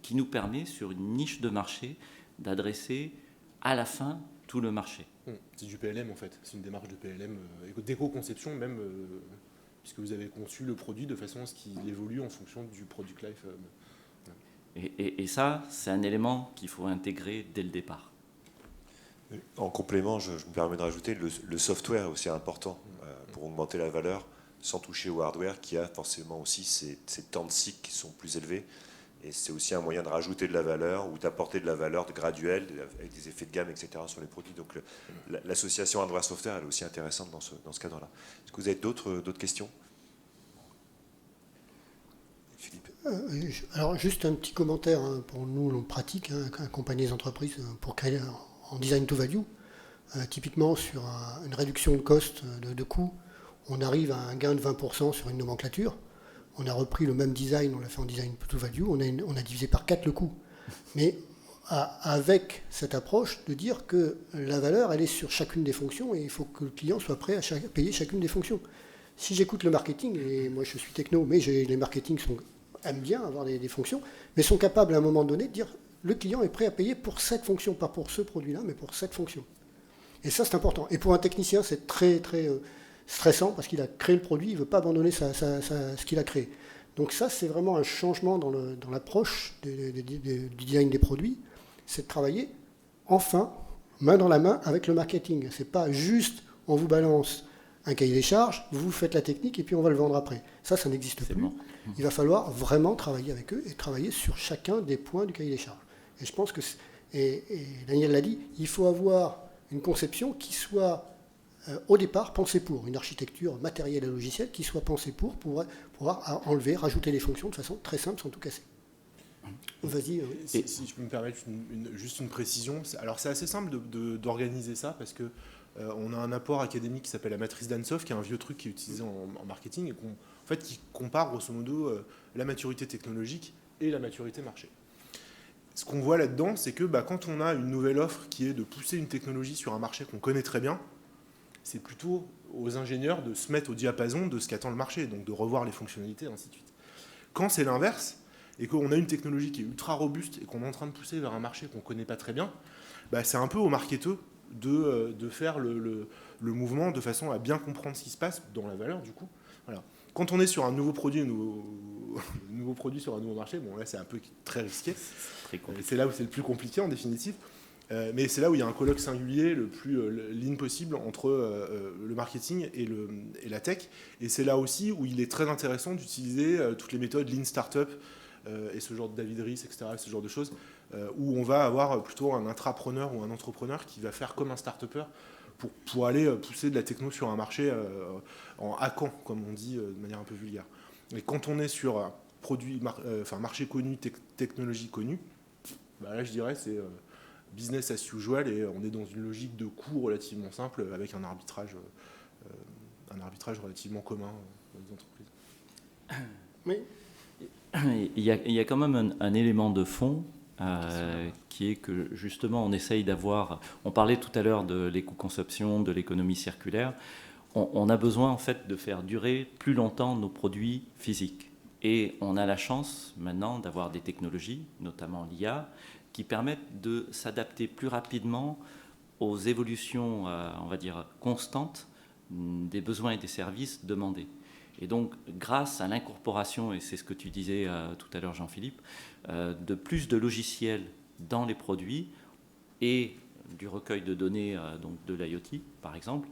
qui nous permet, sur une niche de marché, d'adresser à la fin tout le marché. C'est du PLM en fait, c'est une démarche de PLM, d'éco-conception même, puisque vous avez conçu le produit de façon à ce qu'il évolue en fonction du product life. Et ça, c'est un élément qu'il faut intégrer dès le départ. En complément, je me permets de rajouter, le software est aussi important pour augmenter la valeur, sans toucher au hardware qui a forcément aussi ces temps de cycle qui sont plus élevés. Et c'est aussi un moyen de rajouter de la valeur ou d'apporter de la valeur graduelle avec des effets de gamme, etc. sur les produits. Donc l'association hardware-software, elle est aussi intéressante dans ce cadre-là. Est-ce que vous avez d'autres questions? Philippe. Alors juste un petit commentaire pour nous, on pratique, accompagner les entreprises pour créer en design to value. Typiquement sur une réduction de cost, de coût, on arrive à un gain de 20% sur une nomenclature. On a repris le même design, on l'a fait en design to value, on a divisé par 4 le coût. Mais avec cette approche de dire que la valeur, elle est sur chacune des fonctions et il faut que le client soit prêt à payer chacune des fonctions. Si j'écoute le marketing, et moi je suis techno, mais les marketing aiment bien avoir des fonctions, mais sont capables à un moment donné de dire le client est prêt à payer pour cette fonction, pas pour ce produit-là, mais pour cette fonction. Et ça, c'est important. Et pour un technicien, c'est très, très stressant parce qu'il a créé le produit, il ne veut pas abandonner ce qu'il a créé. Donc ça, c'est vraiment un changement dans l'approche du design des produits, c'est de travailler enfin main dans la main avec le marketing. Ce n'est pas juste on vous balance un cahier des charges, vous faites la technique et puis on va le vendre après. Ça n'existe plus. Bon. Il va falloir vraiment travailler avec eux et travailler sur chacun des points du cahier des charges. Et je pense que, et Daniel l'a dit, il faut avoir une conception qui soit au départ pensée pour, une architecture matérielle et logicielle qui soit pensée pour pouvoir enlever, rajouter les fonctions de façon très simple sans tout casser. Vas-y. Si je peux me permettre juste une précision, alors c'est assez simple d'organiser ça parce que on a un apport académique qui s'appelle la matrice d'Ansoff, qui est un vieux truc qui est utilisé en marketing et qui compare grosso modo la maturité technologique et la maturité marché. Ce qu'on voit là-dedans, c'est que quand on a une nouvelle offre qui est de pousser une technologie sur un marché qu'on connaît très bien, c'est plutôt aux ingénieurs de se mettre au diapason de ce qu'attend le marché, donc de revoir les fonctionnalités, et ainsi de suite. Quand c'est l'inverse, et qu'on a une technologie qui est ultra robuste et qu'on est en train de pousser vers un marché qu'on ne connaît pas très bien, c'est un peu aux marketeurs de faire le mouvement de façon à bien comprendre ce qui se passe dans la valeur du coup. Voilà. Quand on est sur un nouveau produit, nouveau produit sur un nouveau marché, bon là c'est un peu très risqué. C'est là où c'est le plus compliqué en définitive. Mais c'est là où il y a un colloque singulier le plus lean possible entre le marketing et la tech. Et c'est là aussi où il est très intéressant d'utiliser toutes les méthodes lean startup et ce genre de David Rees, etc., ce genre de choses, où on va avoir plutôt un intrapreneur ou un entrepreneur qui va faire comme un start-upper pour aller pousser de la techno sur un marché en hackant, comme on dit de manière un peu vulgaire. Et quand on est sur un marché connu, technologie connue, là je dirais c'est business as usual et on est dans une logique de coût relativement simple avec un arbitrage relativement commun dans les entreprises. Oui. Il y a quand même un élément de fond qui est que justement on essaye d'avoir, on parlait tout à l'heure de l'éco-conception, de l'économie circulaire, on a besoin en fait de faire durer plus longtemps nos produits physiques. Et on a la chance maintenant d'avoir des technologies, notamment l'IA, qui permettent de s'adapter plus rapidement aux évolutions, on va dire, constantes des besoins et des services demandés. Et donc, grâce à l'incorporation, et c'est ce que tu disais tout à l'heure Jean-Philippe, de plus de logiciels dans les produits et du recueil de données donc de l'IoT, par exemple,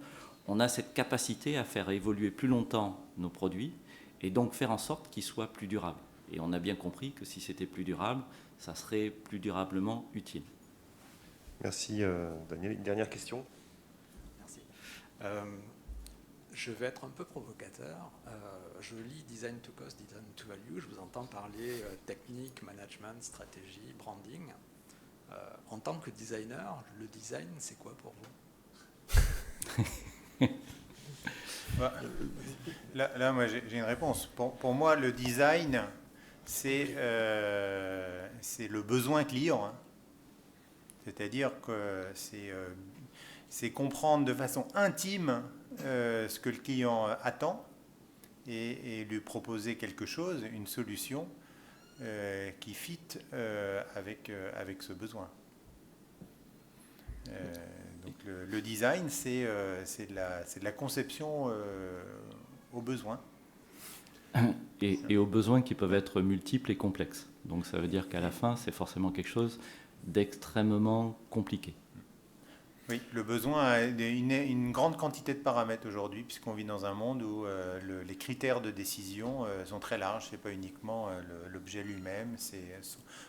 on a cette capacité à faire évoluer plus longtemps nos produits et donc faire en sorte qu'ils soient plus durables. Et on a bien compris que si c'était plus durable, ça serait plus durablement utile. Merci Daniel. Une dernière question. Merci. Je vais être un peu provocateur. Je lis Design to Cost, Design to Value. Je vous entends parler technique, management, stratégie, branding. En tant que designer, le design, c'est quoi pour vous? Là, moi, j'ai une réponse. Pour moi, le design, c'est le besoin client. Hein. C'est-à-dire que c'est comprendre de façon intime ce que le client attend et lui proposer quelque chose, une solution qui fit avec ce besoin. Donc le design, c'est de la conception aux besoins. Et aux besoins qui peuvent être multiples et complexes. Donc ça veut dire qu'à la fin, c'est forcément quelque chose d'extrêmement compliqué. Oui, le besoin a une grande quantité de paramètres aujourd'hui, puisqu'on vit dans un monde où les critères de décision sont très larges. Ce n'est pas uniquement l'objet lui-même, c'est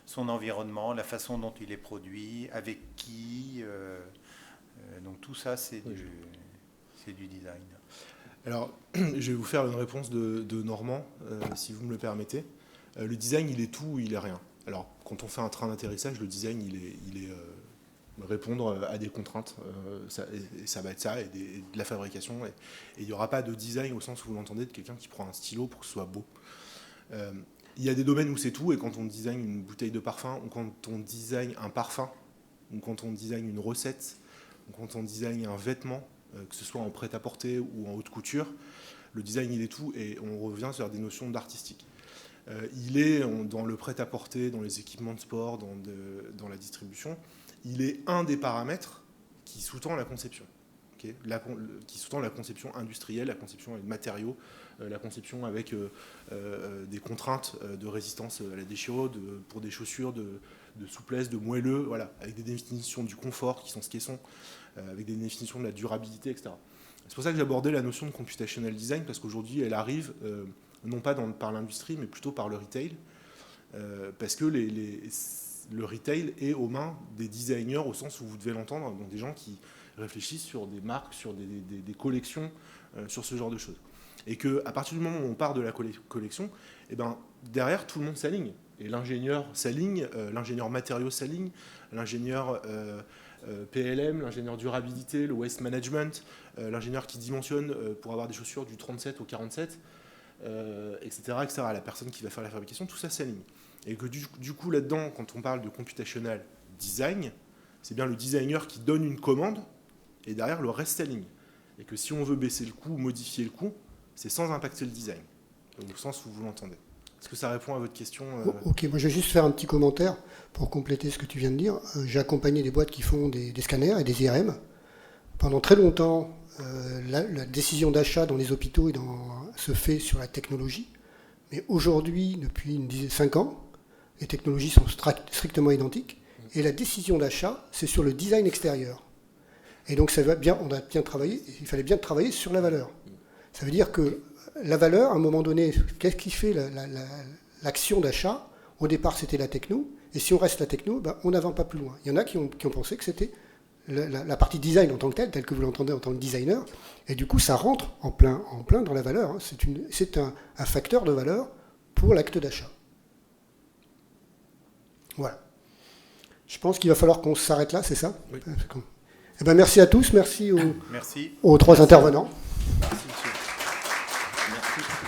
son environnement, la façon dont il est produit, avec qui. Donc tout ça, c'est du design. Alors, je vais vous faire une réponse de Normand, si vous me le permettez. Le design, il est tout ou il est rien. Alors, quand on fait un train d'atterrissage, le design, il est répondre à des contraintes. Ça va être ça, et de la fabrication. Et il n'y aura pas de design au sens où vous l'entendez, de quelqu'un qui prend un stylo pour que ce soit beau. Il y a des domaines où c'est tout, et quand on design une bouteille de parfum, ou quand on design un parfum, ou quand on design une recette, ou quand on design un vêtement, que ce soit en prêt-à-porter ou en haute couture, le design, il est tout, et on revient sur des notions d'artistique. Il est dans le prêt-à-porter, dans les équipements de sport, dans la distribution, il est un des paramètres qui sous-tend la conception. Okay, qui sous-tend la conception industrielle, la conception avec matériaux, la conception avec des contraintes de résistance à la déchirure, pour des chaussures de de souplesse, de moelleux, voilà, avec des définitions du confort qui sont ce qu'elles sont, avec des définitions de la durabilité, etc. C'est pour ça que j'abordais la notion de computational design, parce qu'aujourd'hui, elle arrive non pas par l'industrie, mais plutôt par le retail, parce que le retail est aux mains des designers, au sens où vous devez l'entendre, donc des gens qui réfléchissent sur des marques, sur des collections, sur ce genre de choses. Et qu'à partir du moment où on part de la collection, eh ben, derrière, tout le monde s'aligne. Et l'ingénieur s'aligne, l'ingénieur matériaux s'aligne, l'ingénieur PLM, l'ingénieur durabilité, le waste management, l'ingénieur qui dimensionne pour avoir des chaussures du 37 au 47, etc., etc. La personne qui va faire la fabrication, tout ça s'aligne. Et que du coup, là-dedans, quand on parle de computational design, c'est bien le designer qui donne une commande, et derrière, le reste s'aligne. Et que si on veut baisser le coût ou modifier le coût, c'est sans impacter le design, au sens où vous l'entendez. Est-ce que ça répond à votre question Ok, moi je vais juste faire un petit commentaire pour compléter ce que tu viens de dire. J'ai accompagné des boîtes qui font des scanners et des IRM. Pendant très longtemps, la décision d'achat dans les hôpitaux se fait sur la technologie. Mais aujourd'hui, depuis 5 ans, les technologies sont strictement identiques. Et la décision d'achat, c'est sur le design extérieur. Et donc on a bien travaillé, il fallait bien travailler sur la valeur. Ça veut dire que la valeur, à un moment donné, qu'est-ce qui fait l'action d'achat? Au départ, c'était la techno. Et si on reste la techno, ben, on n'avance pas plus loin. Il y en a qui ont pensé que c'était la partie design en tant que telle que vous l'entendez en tant que designer. Et du coup, ça rentre en plein dans la valeur. Hein. C'est un facteur de valeur pour l'acte d'achat. Voilà. Je pense qu'il va falloir qu'on s'arrête là, c'est ça? Oui. Eh ben, merci à tous, merci Merci. aux 3 intervenants. Merci, monsieur. Merci.